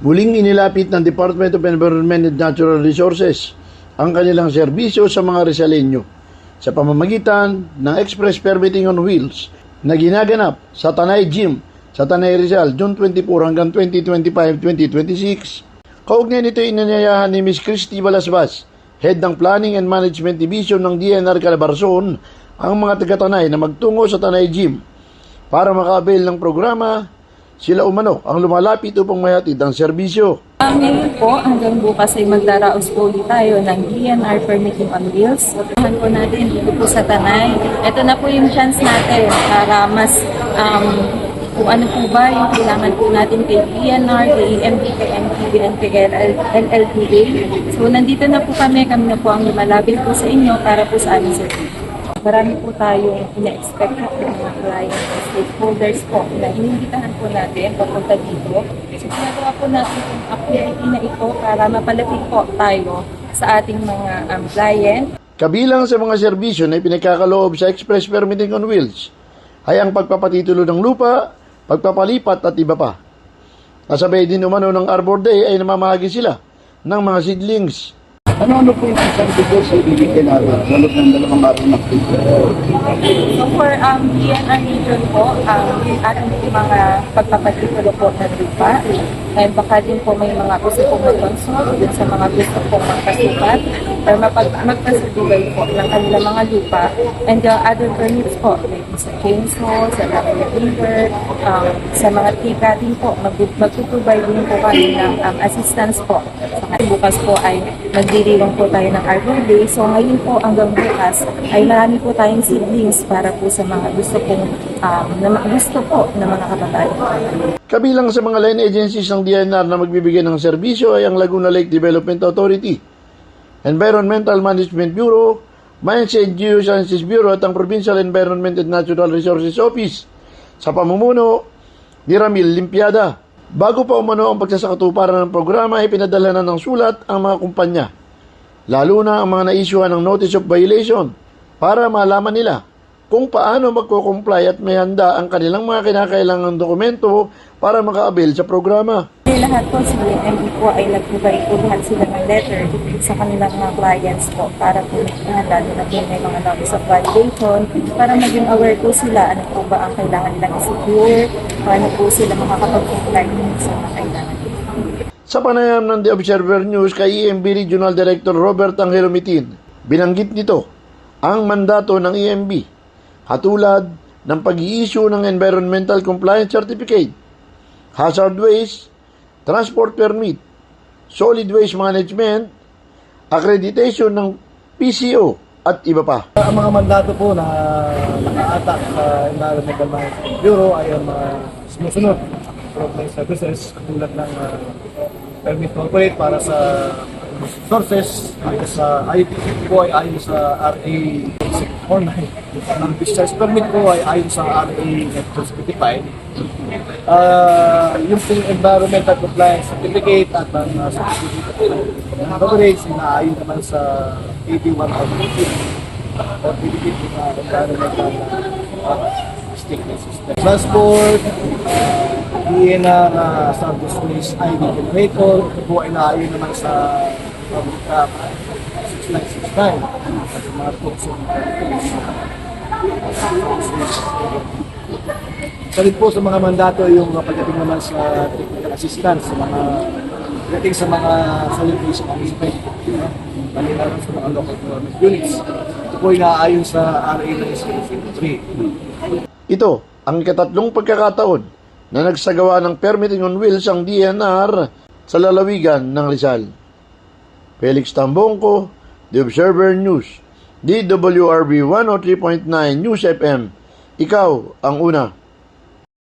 Muling inilapit ng Department of Environment and Natural Resources ang kanilang serbisyo sa mga Rizaleño sa pamamagitan ng Express Permitting on Wheels na ginaganap sa Tanay Gym sa Tanay Rizal, June 24 hanggang 2025-2026. Kaugnay nito inanyayahan ni Ms. Christy Balasbas, Head ng Planning and Management Division ng DNR Calabarzon, ang mga taga-Tanay na magtungo sa Tanay Gym para maka-avail ng programa. Sila umano ang lumalapit upang mahatid ang serbisyo. Ngayon po, hanggang bukas ay magdaraos po ulit tayo ng DNR Permitting on Wheels. Tuhan po natin dito po sa Tanay. Ito na po yung chance natin para mas kung ano po ba yung kailangan po natin kay DNR, kay EMB, kay MTB, and kay LLTA. So nandito na po kami na po ang lumalapit po sa inyo para po sa aming service. Marami po tayong ina-expect po ng mga clients and stakeholders po na inimbitahan po natin papunta dito. So ginagawa po natin yung activity na ito para mapalapit po tayo sa ating mga client. Kabilang sa mga serbisyo na ipinagkakaloob sa Express Permitting on Wheels ay ang pagpapatitulo ng lupa, pagpapalipat at iba pa. Kasabay din umano ng Arbor Day ay namamahagi sila ng mga seedlings. Ano po yung isang bigos sa ibigay natin sa loob ng 2 araw na So for DNR region po, ating mga pagpapatitulo po ng lupa, and baka din po may mga gusto pong mag-consult dun sa mga gusto pong magpasukat or magpasubay po ng kanilang mga lupa, and the other permits po, like sa chainsaw, sa labor, sa mga tika din po, magtutubay din po kami ng assistance po. Bukas po ay magdiriwang po tayo ng Arbor Day. So ngayon po hanggang bukas ay marami po tayong seedlings para po sa mga gusto pong na mga kabataan. Kabilang sa mga line agencies ng DNR na magbibigay ng serbisyo ay ang Laguna Lake Development Authority, Environmental Management Bureau, Mines and Geosciences Bureau at ang Provincial Environment and Natural Resources Office sa pamumuno ni Ramil Limpiada. Bago pa umano ang pagsasakatuparan ng programa ay pinadala na ng sulat ang mga kumpanya, lalo na ang mga na-issuehan ng Notice of Violation para malaman nila kung paano magko-comply at may handa ang kanilang mga kinakailangang dokumento para maka-avail sa programa. Lahat po si EMB po ay nagbigay po lahat sila ng letter sa kanilang mga clients po para po handa na po may mga notice of violation para maging aware po sila ano po ba ang kailangan nilang i-secure, paano po sila makakapag-comply sa mga kailangan. Sa panayam ng The Observer News kay EMB Regional Director Robert Angelo Mitin, binanggit nito ang mandato ng EMB katulad ng pag-i-issue ng Environmental Compliance Certificate, Hazard Waste, Transport Permit, Solid Waste Management, Accreditation ng PCO at iba pa. Ang mga mandato po na nakaatak sa Environmental Management Bureau ay ang mga sumusunod program services katulad ng permit to operate para sa sources, ayon sa IPC po ay ayon sa RA 649. Ang discharge permit po ay ayon sa RA 955. Yung environmental compliance certificate at ang certificate ng coverage na ayon naman sa AB 1015 o Philippine Environmental Statement System. Transport, DNR Santos Waste ID Generator, ito po ay naayon naman sa Public Act 6969 at sa mga tukso. Salit po sa mga mandato yung pagdating naman sa technical assistance sa mga pagdating sa mga solid waste management, palitan sa mga local government units. Ito po ay naayon sa RA 973. Ito ang ikatlong pagkakataon na nagsagawa ng Permitting on Wheels ang DNR sa lalawigan ng Rizal. Felix Tambongko, The Observer News, DWRB 103.9 News FM. Ikaw ang una.